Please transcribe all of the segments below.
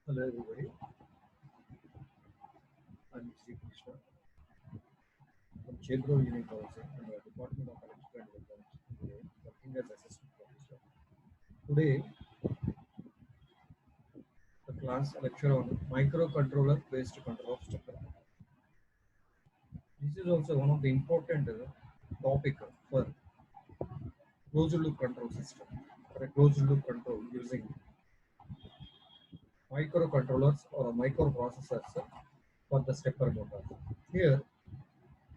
Hello everybody, I'm Sri Krishna from Chebro Unit also in the Department of Electrical and Electronics today, working as assistant professor. Today, the class lecture on microcontroller based control of stepper. This is also one of the important topic for closed loop control system. For a closed loop control using microcontrollers or microprocessors for the stepper motor. Here,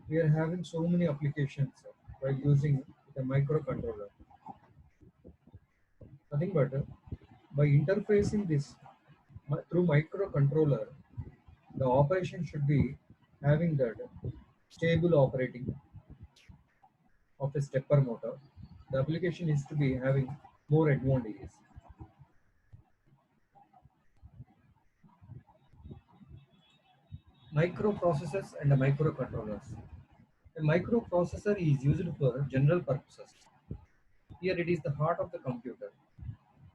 we are having so many applications by using the microcontroller. Nothing but by interfacing this through microcontroller, the operation should be having that stable operating of a stepper motor. The application is to be having more advantages. Microprocessors and microcontrollers. A microprocessor is used for general purposes. Here it is the heart of the computer.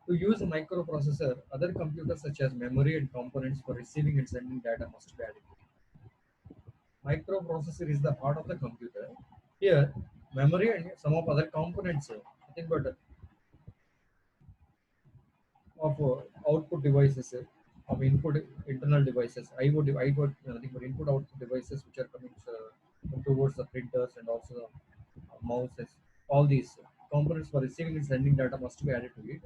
To use a microprocessor, other computers such as memory and components for receiving and sending data must be added. Microprocessor is the heart of the computer. Here, memory and some of other components, nothing but of output devices, of input internal devices. I would nothing but input output devices which are coming towards the printers and also the mouses. All these components for receiving and sending data must be added to it.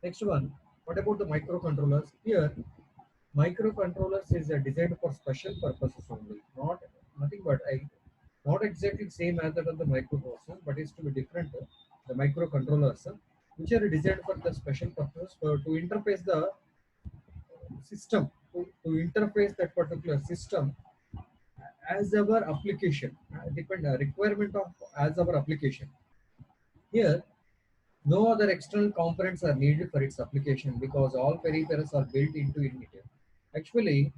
Next one, what about the microcontrollers? Here, microcontrollers is designed for special purposes only, not nothing but not exactly same as that of the microprocessor, but is to be different. The microcontrollers, which are designed for the special purpose for to interface the system, to interface that particular system as our application, depend requirement of as our application. Here, no other external components are needed for its application because all peripherals are built into it. Actually,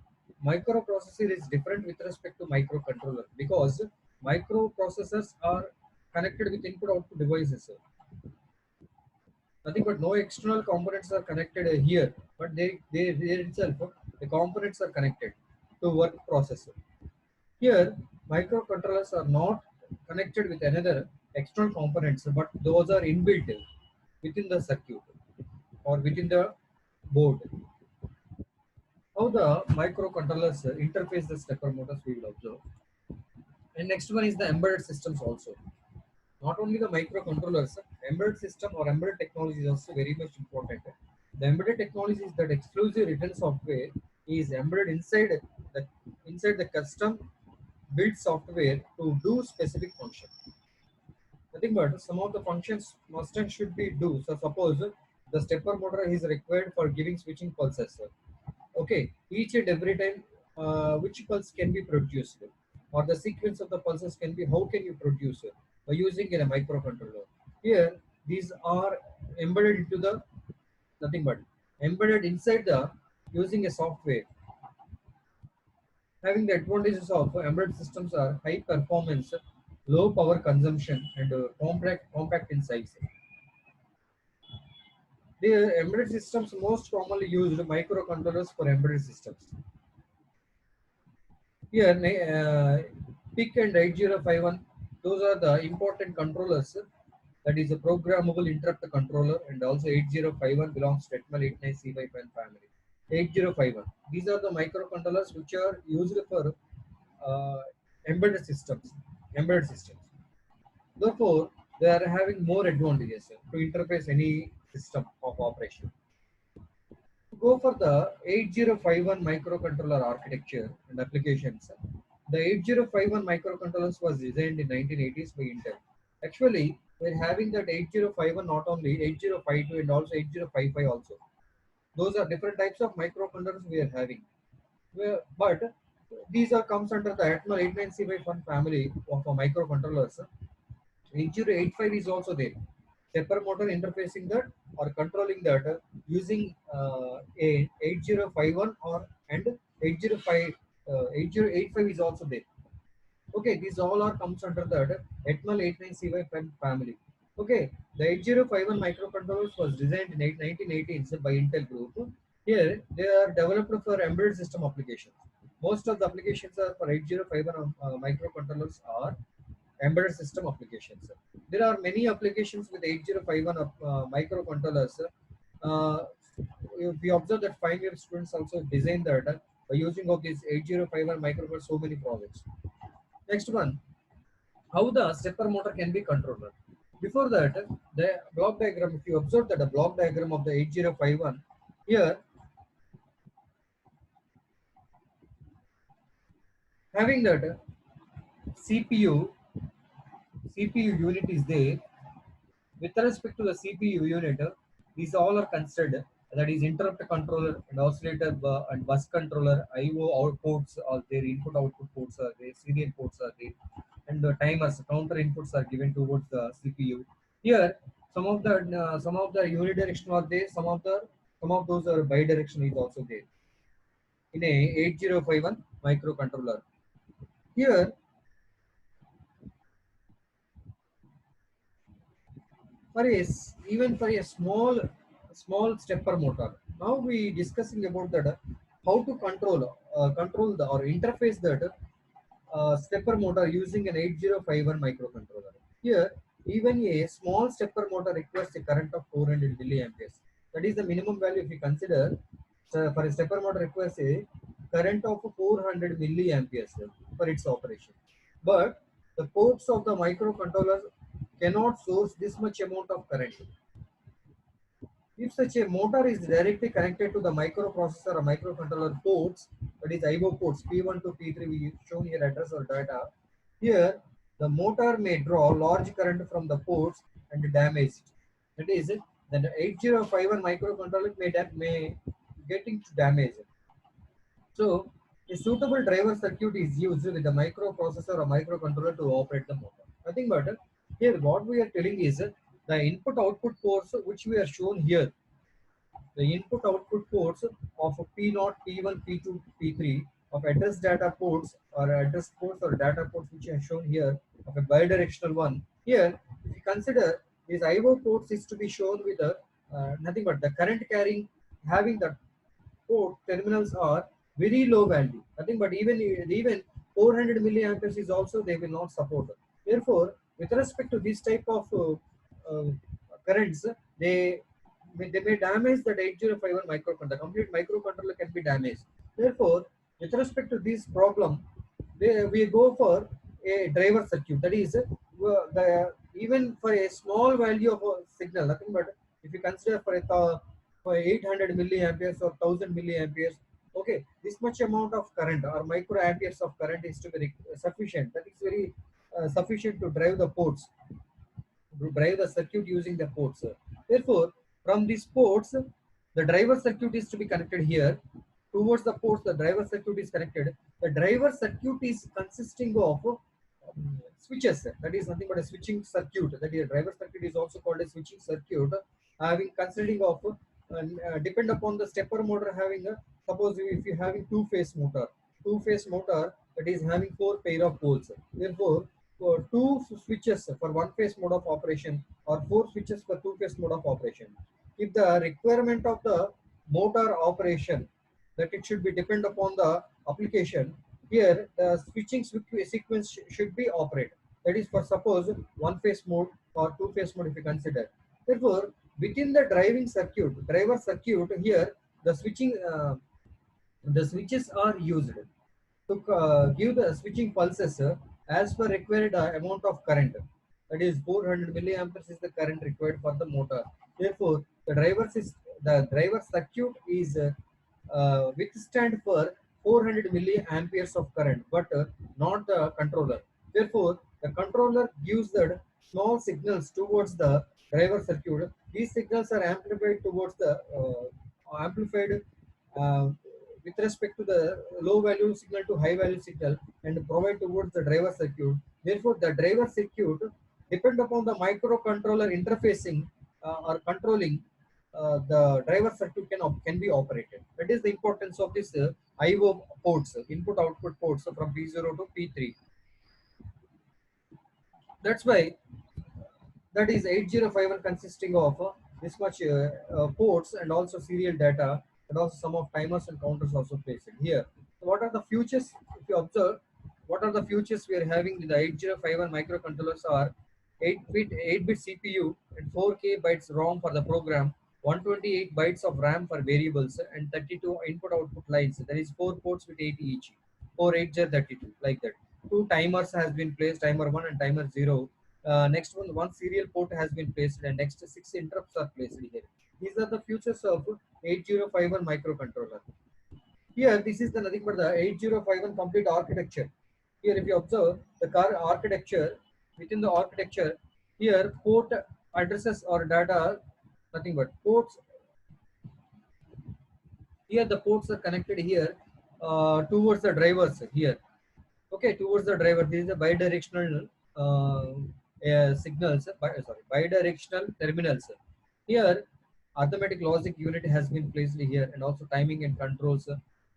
microprocessor is different with respect to microcontroller because microprocessors are connected with input-output devices. Nothing but no external components are connected here, but they itself the components are connected to work processor. Here, microcontrollers are not connected with another external components, but those are inbuilt within the circuit or within the board. How the microcontrollers interface the stepper motors we will observe. And next one is the embedded systems also. Not only the microcontrollers, embedded system or embedded technology is also very much important. The embedded technology is that exclusive written software is embedded the inside the custom built software to do specific function. Nothing but some of the functions must and should be do. So suppose the stepper motor is required for giving switching pulses. Okay, each and every time which pulse can be produced or the sequence of the pulses can be how can you produce it by using a microcontroller. Here these are embedded into the nothing but embedded inside the using a software. Having the advantages of embedded systems are high performance, low power consumption, and compact in size. The embedded systems most commonly used microcontrollers for embedded systems. Here, PIC and 8051, those are the important controllers. That is a programmable interrupt controller, and also 8051 belongs to Atmel 89C5 family. 8051. These are the microcontrollers which are used for uh, embedded systems. Embedded systems. Therefore, they are having more advantages to interface any system of operation. To go for the 8051 microcontroller architecture and applications, the 8051 microcontrollers was designed in 1980s by Intel. Actually, we're having that 8051 not only 8052 and also 8055 also. Those are different types of microcontrollers we are having. But these are comes under the Atmel 89C5 family of microcontrollers. 8085 is also there. Stepper motor interfacing that or controlling that using a 8051 or and 805 8085 is also there. Okay, these all are comes under that Atmel 89CY family. Okay, the 8051 microcontrollers was designed in 1918 by Intel Group. Here, they are developed for embedded system applications. Most of the applications are for 8051 microcontrollers are embedded system applications. There are many applications with 8051 microcontrollers. Uh, we observe that final year students also design that by using of these 8051 microcontrollers so many projects. Next one, how the stepper motor can be controlled. Before that, the block diagram, if you observe that the block diagram of the 8051, here having that CPU unit is there. With respect to the CPU unit, these all are considered, that is interrupt controller and oscillator and bus controller, IO outputs are there, input output ports are there, serial ports are there, and the timers, counter inputs are given towards the CPU. Here, some of the unidirectional are there, some of those are bidirectional is also there in a 8051 microcontroller. Here, even for a small stepper motor, now we discussing about that how to control the or interface that stepper motor using an 8051 microcontroller. Here, even a small stepper motor requires a current of 400 milliamperes. That is the minimum value if you consider. So for a stepper motor requires a current of 400 milliamperes for its operation. But the ports of the microcontroller cannot source this much amount of current. If such a motor is directly connected to the microprocessor or microcontroller ports, that is IO ports P1 to P3, we shown here address or data. Here, the motor may draw large current from the ports and damage it. That is, then the 8051 microcontroller may getting damage. So, a suitable driver circuit is used with the microprocessor or microcontroller to operate the motor. Nothing but here what we are telling is the input output ports which we are shown here, the input output ports of P0, P1, P2, P3 of address data ports or address ports or data ports which are shown here of a bidirectional one. Here, if you consider these IO ports is to be shown with a nothing but the current carrying having the port terminals are very low value. Nothing but even 400 milliamperes is also they will not support. Therefore, with respect to this type of uh, currents, they may damage the 8051 microcontroller. The complete microcontroller can be damaged. Therefore, with respect to this problem, we go for a driver circuit. That is, even for a small value of a signal, nothing but if you consider for 800 milliamperes or 1000 milliamperes, okay, this much amount of current or microamperes of current is to be sufficient. That is very sufficient to drive the ports, to drive the circuit using the ports. Therefore, from these ports, the driver circuit is to be connected here. Towards the ports, the driver circuit is connected. The driver circuit is consisting of switches. That is nothing but a switching circuit. That is, driver circuit is also called a switching circuit, having consisting of depend upon the stepper motor having a, suppose if you having two-phase motor that is having four pair of poles. Therefore, for two switches for one phase mode of operation or four switches for two phase mode of operation. If the requirement of the motor operation that it should be depend upon the application, here the switching sequence should be operated. That is for suppose one phase mode or two phase mode if you consider. Therefore, within the driver circuit here, the switches are used to give the switching pulses as per required amount of current. That is 400 milliamperes is the current required for the motor. Therefore, the driver circuit is withstand for 400 milliamperes of current, but not the controller. Therefore, the controller gives the small signals towards the driver circuit. These signals are amplified towards the amplified uh, with respect to the low value signal to high value signal and provide towards the driver circuit. Therefore, the driver circuit depend upon the microcontroller interfacing or controlling the driver circuit can be operated. That is the importance of this IO ports, input output ports from P0 to P3. That's why that is 8051 consisting of this much ports and also serial data. and also some of timers and counters also placed here. So what are the futures? If you observe, what are the futures we are having with the 8051 microcontrollers are 8-bit CPU and 4K bytes ROM for the program, 128 bytes of RAM for variables, and 32 input-output lines. There is 4 ports with 80 each. 4 8 32 like that. Two timers has been placed, timer 1 and timer 0. Next one serial port has been placed, and next 6 interrupts are placed here. These are the features of 8051 microcontroller. Here, this is the nothing but the 8051 complete architecture. Here, if you observe the car architecture, within the architecture, here port addresses or data, nothing but ports. Here, the ports are connected here towards the drivers here. Okay, towards the driver. This is a bidirectional signals. Bidirectional terminals. Here, arithmetic logic unit has been placed here, and also timing and controls.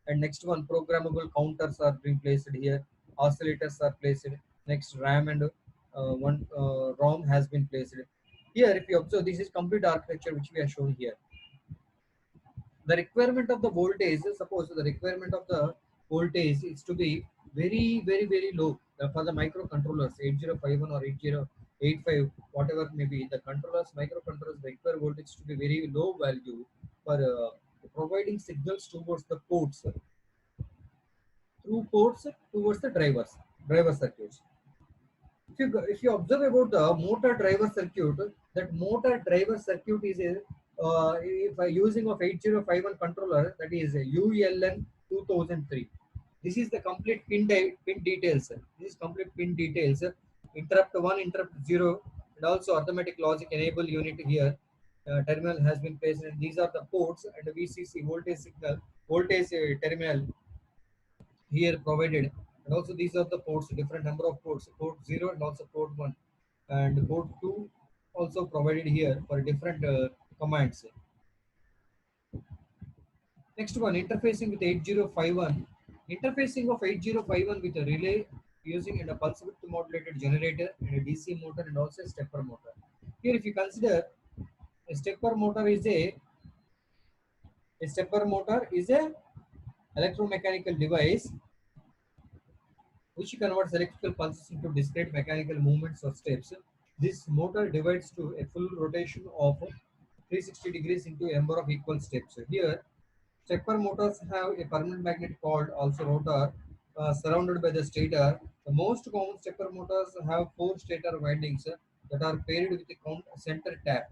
And next one, programmable counters are being placed here. Oscillators are placed. Next, RAM and one ROM has been placed. Here, if you observe, this is complete architecture which we are showing here. The requirement of the voltage, suppose the requirement of the voltage is to be very low for the microcontrollers 8051 or 8085, whatever may be the controllers, microcontrollers require voltage to be very low value for providing signals towards the ports, through ports towards the driver circuits. If you observe about the motor driver circuit, that motor driver circuit is a if using of 8051 controller, that is a ULN 2003. This is the complete pin details. This is complete pin details. Interrupt 1, interrupt 0, and also automatic logic enable unit here. Terminal has been placed, and these are the ports and the VCC voltage signal, voltage terminal here provided, and also these are the ports, different number of ports, port 0 and also port 1, and port 2 also provided here for different commands. Next one, interfacing with 8051. Interfacing of 8051 with a relay using and a pulse width modulated generator and a DC motor and also a stepper motor. Here if you consider, a stepper motor is a stepper motor is a electromechanical device which converts electrical pulses into discrete mechanical movements or steps. This motor divides to a full rotation of 360 degrees into a number of equal steps. Here, stepper motors have a permanent magnet called also rotor surrounded by the stator. The most common stepper motors have 4 stator windings that are paired with a center tap.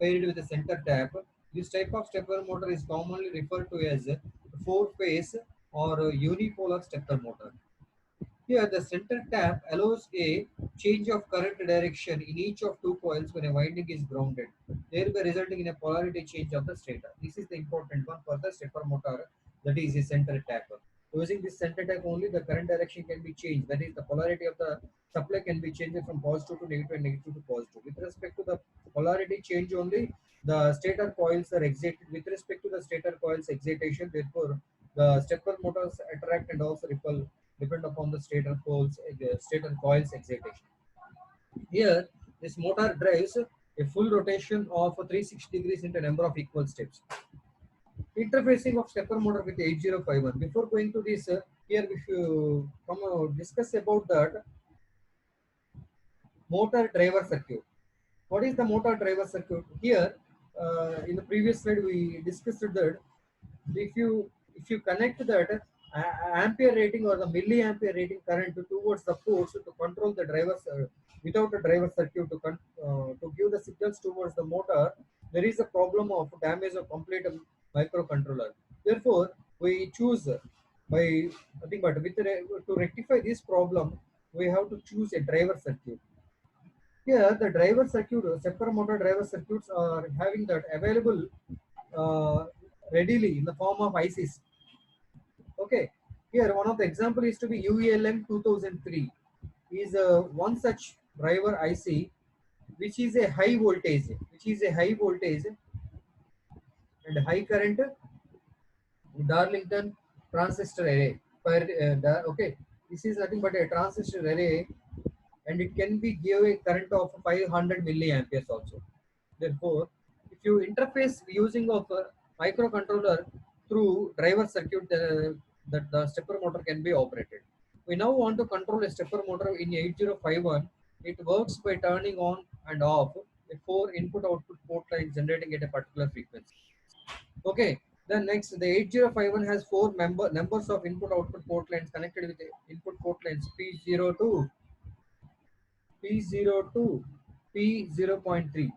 Paired with a center tap. This type of stepper motor is commonly referred to as a 4-phase or a unipolar stepper motor. Here, the center tap allows a change of current direction in each of 2 coils when a winding is grounded, thereby resulting in a polarity change of the stator. This is the important one for the stepper motor, that is a center tap. Using this center tap only, the current direction can be changed. That is, the polarity of the supply can be changed from positive to negative and negative to positive. With respect to the polarity change only, the stator coils are excited. With respect to the stator coils excitation, therefore, the stepper motors attract and also repel depend upon the stator coils excitation. Here, this motor drives a full rotation of 360 degrees into a number of equal steps. Interfacing of stepper motor with 8051. Before going to this, here if you come discuss about that motor driver circuit. What is the motor driver circuit? Here, in the previous slide, we discussed that if you connect that ampere rating or the milliampere rating current towards the ports to control the drivers without a driver circuit to give the signals towards the motor, there is a problem of damage of complete microcontroller. Therefore, we choose by nothing but to rectify this problem, we have to choose a driver circuit. Here, the driver circuit, stepper motor driver circuits are having that available uh, readily in the form of ICs. Okay, here one of the example is to be UELM 2003 is one such driver IC which is a high voltage and high current Darlington transistor array. Okay, this is nothing but a transistor array, and it can be give a current of 500 milliamperes also. Therefore, if you interface using of a microcontroller through driver circuit that the stepper motor can be operated. We now want to control a stepper motor in 8051. It works by turning on and off a 4 input-output port line generating at a particular frequency. Okay. Then next, the 8051 has four numbers of input-output port lines connected with the input port lines P02, P02, P0.3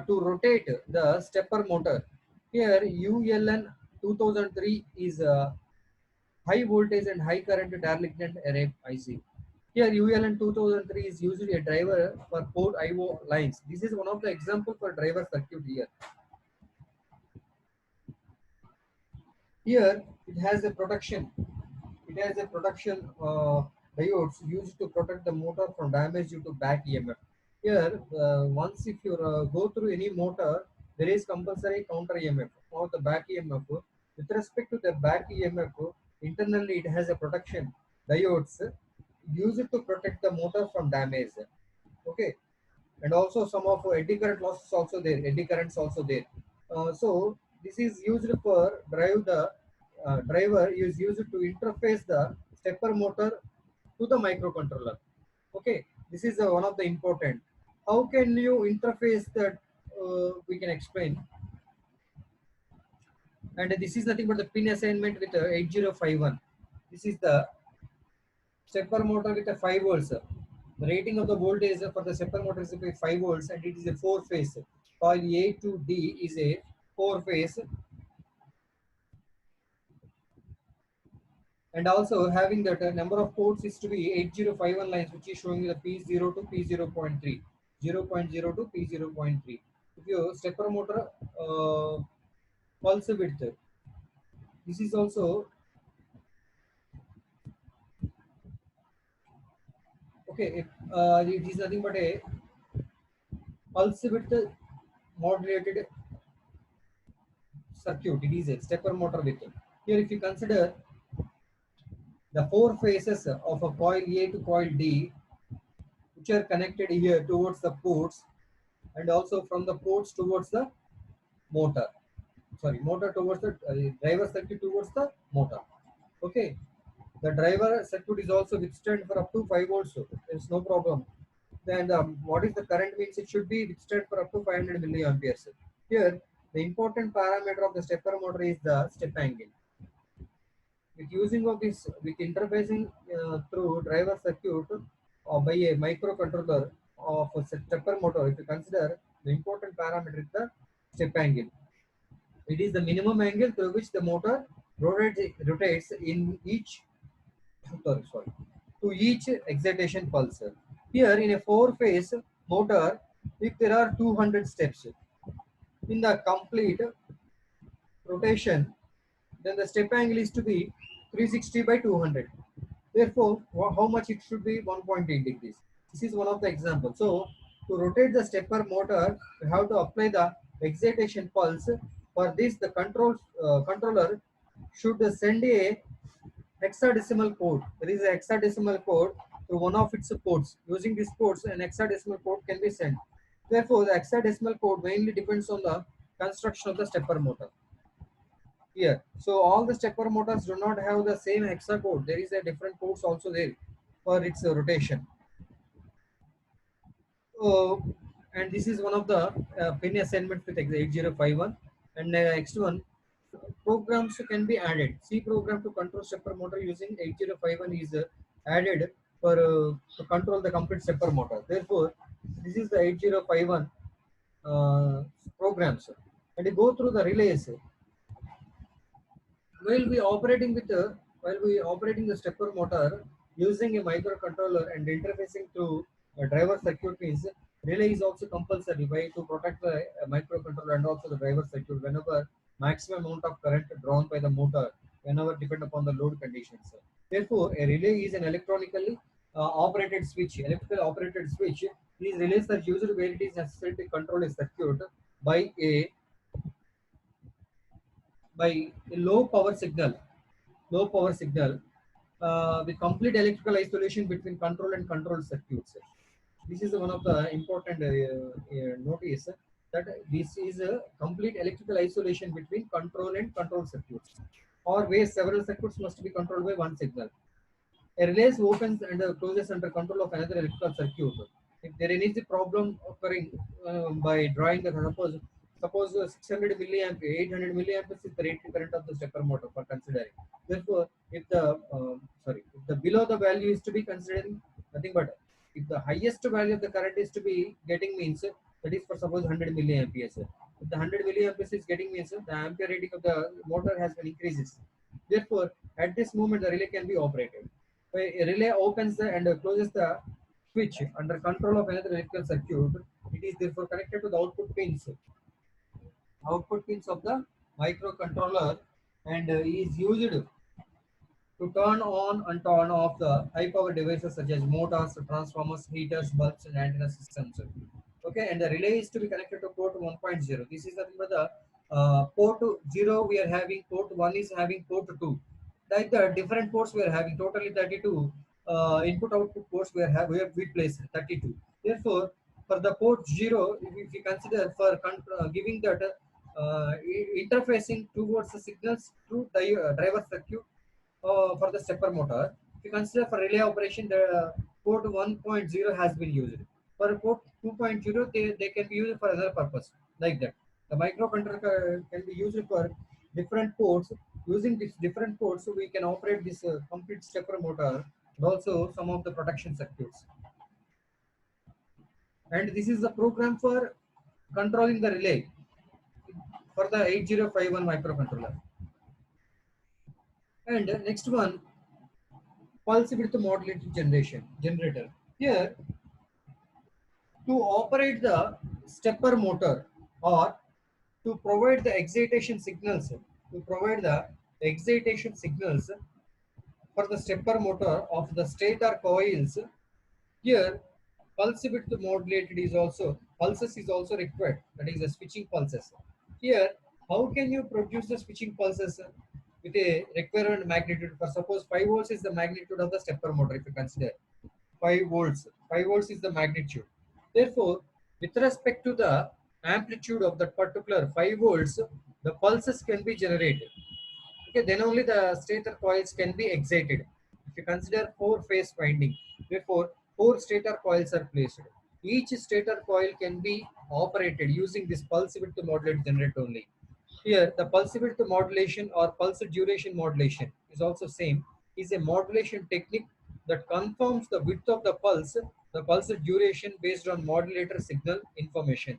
to rotate the stepper motor. Here ULN 2003 is a high voltage and high current dielectric array IC. Here ULN 2003 is usually a driver for port IO lines. This is one of the example for driver circuit here. Here it has a protection. It has a protection diodes used to protect the motor from damage due to back EMF. Here, once if you go through any motor, there is compulsory counter EMF or the back EMF. With respect to the back EMF, internally it has a protection diodes used to protect the motor from damage. Okay, and also some of eddy current losses also there. Eddy currents also there. So this is used for drive the driver is used to interface the stepper motor to the microcontroller. Okay, this is one of the important. How can you interface that? We can explain. And this is nothing but the pin assignment with 8051. This is the stepper motor with a 5 volts. The rating of the voltage for the stepper motor is 5 volts and it is a 4-phase. Coil A to D is a 4-phase. And also having that number of ports is to be 8051 lines, which is showing the P0 to P0.3, 0.0 to P0.3. If you stepper motor pulse width, this is also okay. It is nothing but a pulse width modulated circuit. It is a stepper motor width. Here, if you consider the 4 phases of a coil A to coil D, which are connected here towards the ports, and also from the ports towards the motor. Sorry, motor towards the driver circuit towards the motor. Okay, the driver circuit is also withstand for up to 5 volts. So there is no problem. Then what is the current means? It should be withstand for up to 500 milliamperes. Here, the important parameter of the stepper motor is the step angle. With using of this, with interfacing through driver circuit by a microcontroller of a stepper motor, if you consider the important parameter is the step angle. It is the minimum angle through which the motor rotates in each to each excitation pulse. Here in a 4-phase motor, if there are 200 steps in the complete rotation, then the step angle is to be 360 by 200. Therefore, how much it should be? 1.8 degrees. This is one of the examples. So, to rotate the stepper motor, we have to apply the excitation pulse. For this, the controller should send a hexadecimal code. There is a hexadecimal code to one of its ports. Using these ports, an hexadecimal code can be sent. Therefore, the hexadecimal code mainly depends on the construction of the stepper motor. Here, so all the stepper motors do not have the same hexa code. There is a different codes also there for its rotation. And this is one of the pin assignments with 8051. And next one, programs can be added. C program to control stepper motor using 8051 is added for to control the complete stepper motor. Therefore, this is the 8051 programs. And you go through the relays. While we operating the stepper motor using a microcontroller and interfacing to a driver circuit means relay is also compulsory by to protect the microcontroller and also the driver circuit whenever maximum amount of current drawn by the motor whenever depend upon the load conditions. Therefore, a relay is an electronically operated switch. Electrical operated switch. These relays are used where it is necessary to control a circuit by a low power signal with complete electrical isolation between control and control circuits. This is one of the important notice. that this is a complete electrical isolation between control and control circuits, or where several circuits must be controlled by one signal. A relay opens and closes under control of another electrical circuit. If there is a problem occurring by drawing the suppose 600 milliamp 800 milliamperes is the rated current of the stepper motor for considering. Therefore, if the if the below the value is to be considering nothing but if the highest value of the current is to be getting means that is for suppose 100 milliamperes. If the 100 milliamperes is getting means the ampere rating of the motor has been increases. Therefore, at this moment the relay can be operated. A relay opens and closes the switch under control of another electrical circuit. It is therefore connected to the output pins of the microcontroller, and is used to turn on and turn off the high power devices such as motors, transformers, heaters, bulbs, and antenna systems. Okay, and the relay is to be connected to port 1.0. This is nothing but the port 0 we are having, port 1 is having port 2. Like the different ports we are having, totally 32 input output ports we placed 32. Therefore, for the port 0, if you consider for giving that interfacing towards the signals to the driver circuit for the stepper motor. If you consider for relay operation, the port 1.0 has been used. For port 2.0, they can be used for other purpose like that. The microcontroller can be used for different ports. Using these different ports, so we can operate this complete stepper motor and also some of the protection circuits. And this is the program for controlling the relay for the 8051 microcontroller. And next one, pulse width modulated generator. Here, to operate the stepper motor or to provide the excitation signals, for the stepper motor of the stator coils. Here, pulse width modulated is also pulses is also required. That is the switching pulses. Here, how can you produce the switching pulses with a requirement magnitude? For suppose 5 volts is the magnitude of the stepper motor. If you consider 5 volts, 5 volts is the magnitude. Therefore, with respect to the amplitude of that particular 5 volts, the pulses can be generated. Okay, then only the stator coils can be excited. If you consider 4-phase winding, therefore 4 stator coils are placed. Each stator coil can be operated using this pulse width modulated generator only. Here, the pulse width modulation or pulse duration modulation is also same. Is a modulation technique that confirms the width of the pulse duration based on modulator signal information.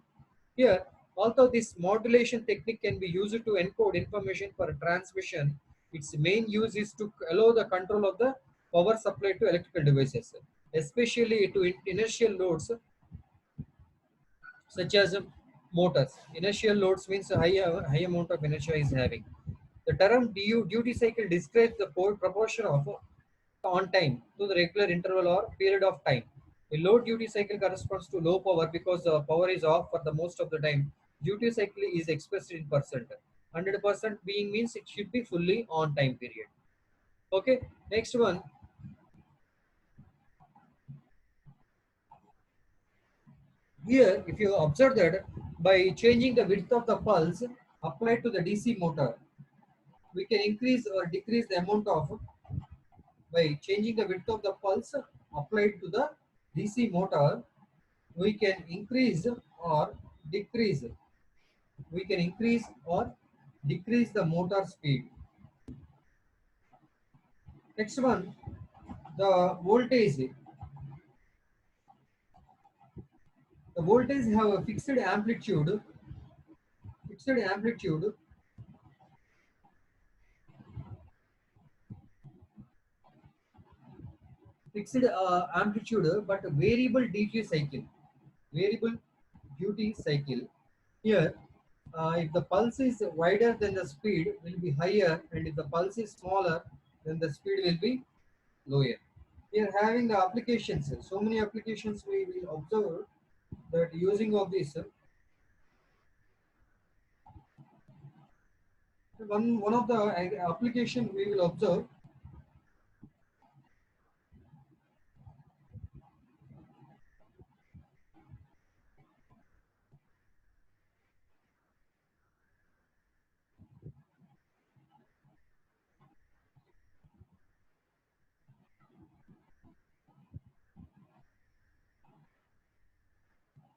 Here, although this modulation technique can be used to encode information for transmission, its main use is to allow the control of the power supply to electrical devices, especially to inertial loads such as motors. Inertial loads means a high amount of inertia is having. The term duty cycle describes the proportion of on time to the regular interval or period of time. A low duty cycle corresponds to low power because the power is off for the most of the time. Duty cycle is expressed in percent. 100% being means it should be fully on time period. Okay, next one. Here, if you observe that by changing the width of the pulse applied to the DC motor, we can increase or decrease the amount of by changing the width of the pulse applied to the DC motor, we can increase or decrease the motor speed. Next one, the voltage. The voltage have a fixed amplitude but variable duty cycle. Here, if the pulse is wider, then the speed will be higher, and if the pulse is smaller, then the speed will be lower. Here, having the applications, so many applications we will observe that using of this. One of the application we will observe.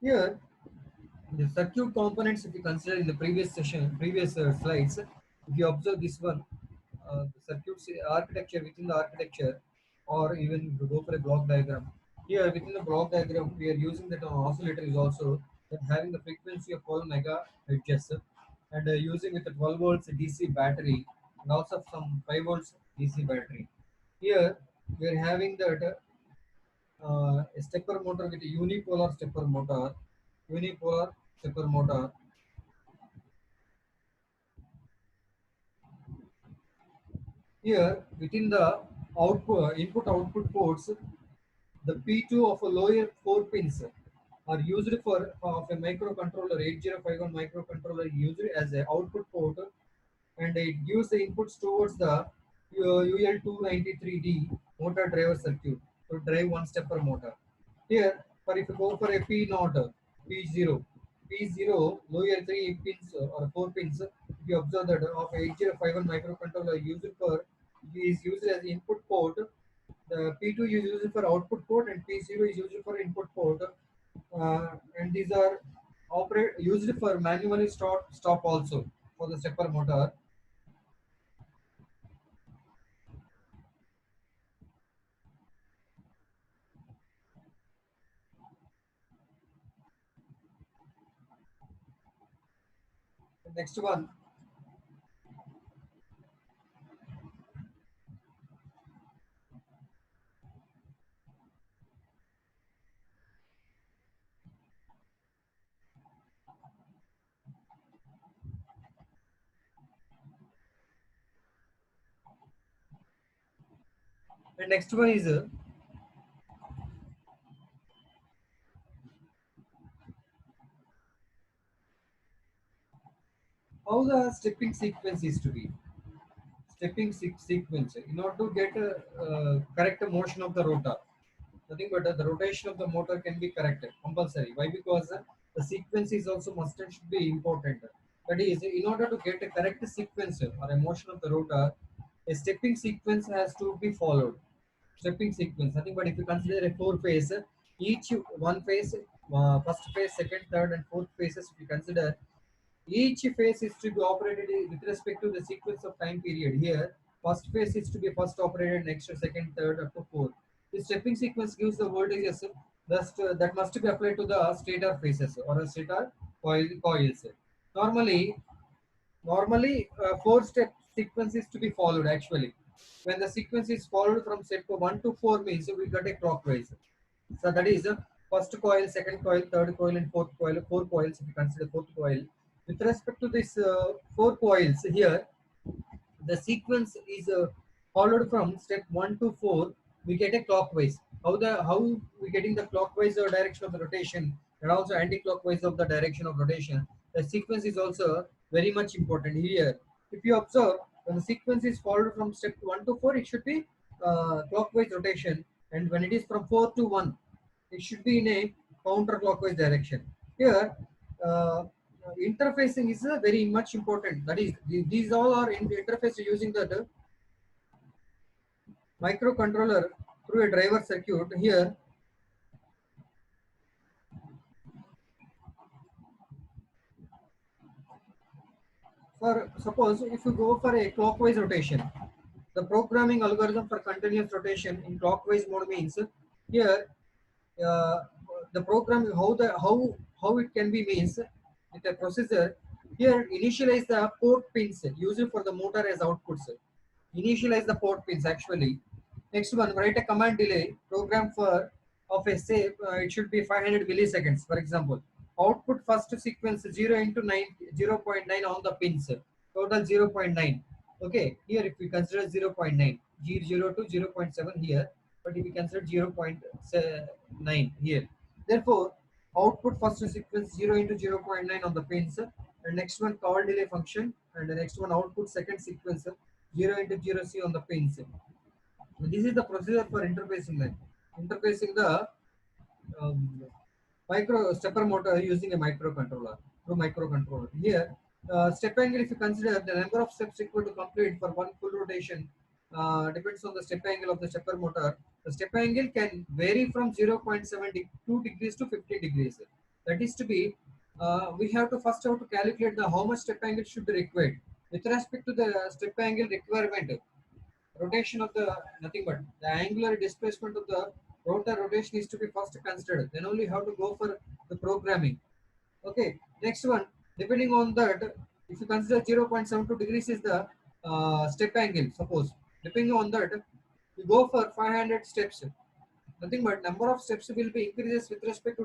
Here, the circuit components, if you consider in the previous slides, if you observe this one, the circuits architecture within the architecture, or even if you go for a block diagram. Here, within the block diagram, we are using that oscillator is also that having the frequency of 12 megahertz and using with a 12 volts DC battery and also some 5 volts DC battery. Here, we are having that a stepper motor with a unipolar stepper motor. Here, within the output input output ports, the P2 of a lower 4 pins are used for of a microcontroller 8051 microcontroller used as a output port, and it gives the inputs towards the UL293D motor driver circuit to drive one stepper motor. Here, for if you go for a P naught, P0, P0 lower 3 pins or 4 pins, if you observe that of 8051 microcontroller is used as input port. The P2 is used for output port and P0 is used for input port. And these are operate used for manually stop also for the stepper motor. The next one, the next one is how the stepping sequence is to be. Sequence in order to get a correct motion of the rotor. Nothing but the rotation of the motor can be corrected compulsory. Why? Because the sequence is also must and should be important. That is, in order to get a correct sequence or a motion of the rotor, a stepping sequence has to be followed. Stepping sequence. Nothing but if you consider a four phase, each one phase, first phase, second, third, and fourth phases, if you consider each phase is to be operated with respect to the sequence of time period. Here, first phase is to be first operated, next to second, third, up to fourth. The stepping sequence gives the voltages that must be applied to the stator phases or a stator coils. Normally, four step sequence is to be followed actually. When the sequence is followed from step 1 to 4 means we got a clockwise. So that is first coil, second coil, third coil, and fourth coil. Four coils if you consider fourth coil. With respect to this four coils here, the sequence is followed from step 1 to 4. We get a clockwise. How we getting the clockwise direction of the rotation and also anti-clockwise of the direction of rotation. The sequence is also very much important here. If you observe, when the sequence is followed from step 1 to 4, it should be clockwise rotation, and when it is from 4 to 1, it should be in a counterclockwise direction. Here, interfacing is very much important. That is, these all are in interface using the microcontroller through a driver circuit. Here, for suppose if you go for a clockwise rotation, the programming algorithm for continuous rotation in clockwise mode means here uh, the program how it can be means with a processor. Here, initialize the port pins used for the motor as outputs. Initialize the port pins actually. Next one, write a command delay program for of a say it should be 500 milliseconds. For example, output first sequence 0 into 9 0.9 on the pins. Total 0.9. Okay, here if we consider 0.9, 0 to 0.7 here, but if we consider 0.9 here, therefore output first sequence 0 into 0.9 on the pins, and next one call delay function, and the next one output second sequence 0 into 0 C on the pins. This is the procedure for interfacing the um, micro stepper motor using a microcontroller through microcontroller. Here, step angle, if you consider the number of steps required to complete for one full rotation depends on the step angle of the stepper motor. The step angle can vary from 0.72 degrees to 50 degrees. That is to be, we have to first have to calculate the how much step angle should be required with respect to the step angle requirement. Rotation of the, nothing but the angular displacement of the rotor rotation is to be first considered. Then only have to go for the programming. Okay, next one, depending on that, if you consider 0.72 degrees is the step angle, suppose, depending on that, you go for 500 steps. Nothing but number of steps will be increases with respect to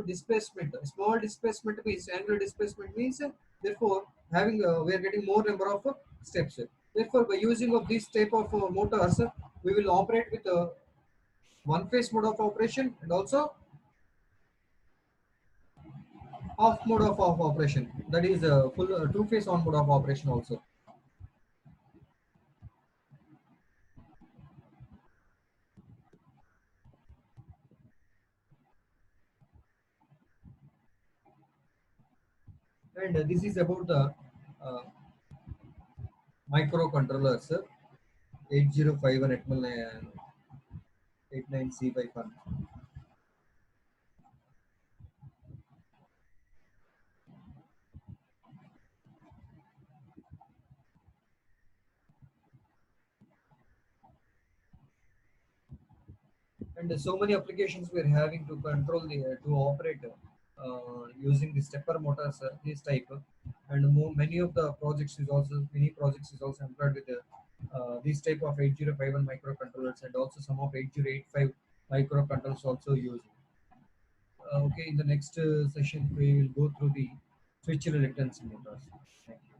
displacement. Small displacement means angular displacement means, therefore having we are getting more number of steps. Therefore, by using of this type of motors, we will operate with one phase mode of operation and also off mode of operation. That is full two phase on mode of operation also. And this is about the uh, microcontrollers, 8051 Atmel 89C51. And so many applications we are having to control the to operate using the stepper motors, this type, and many of the projects is also many projects is also employed with this type of 8051 microcontrollers, and also some of 8085 microcontrollers also used. Okay, in the next session we will go through the switch reluctance motors. Thank you.